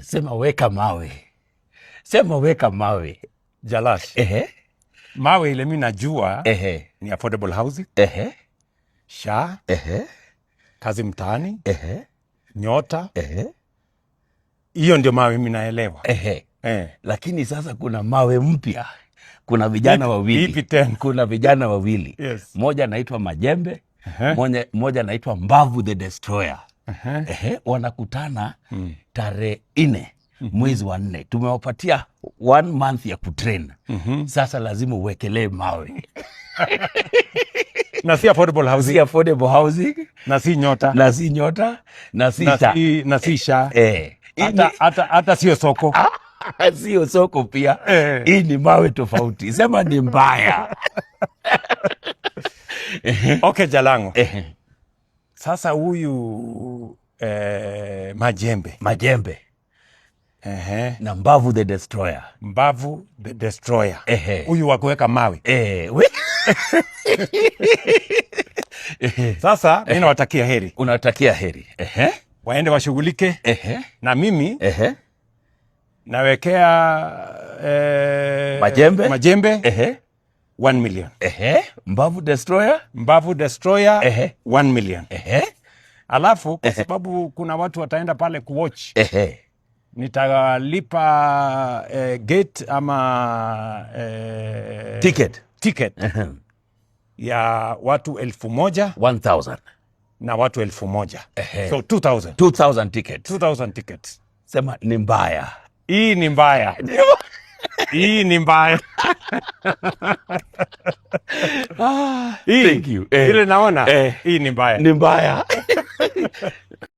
Sema weka mawe. Sema weka mawe. Jalash. Mawe ile mimi najua ni affordable housing. SHA. Kazi mtaani. Nyota. Hiyo ndio mawe mimi naelewa. Lakini sasa kuna mawe mpya. Kuna vijana wawili. Kuna vijana wawili. Yes. Moja anaitwa Majembe, moja anaitwa Mbavu the Destroyer. Wanakutana tarehe 4 mwezi wa 4. Tumewapatia 1 month ya kutrain. Sasa lazima uwekelee mawe. Na si affordable housing. Si affordable housing. Na si nyota. Na si nyota. Na si SHA. Na si SHA. Hata sio soko. Sio soko pia. Hii ni mawe tofauti. Sema ni mbaya. Okay, Jalango. Sasa huyu Majembe. Na Mbavu the Destroyer. Mbavu the Destroyer. Huyu wa kuweka mawe. Sasa mimi nawatakia heri. Unatakia heri. Waende washughulike. Na mimi nawekea Majembe 1 million. Mbavu Destroyer 1 million. Alafu kwa sababu kuna watu wataenda pale kuwatch, nitalipa gate ama ticket ya watu 1,000 na watu 1,000. So 2,000. 2,000 tickets. 2,000 tickets. Sema ni mbaya. Hii ni mbaya. Hii ni mbaya. Thank you. Ile naona hii ni mbaya. Ni mbaya.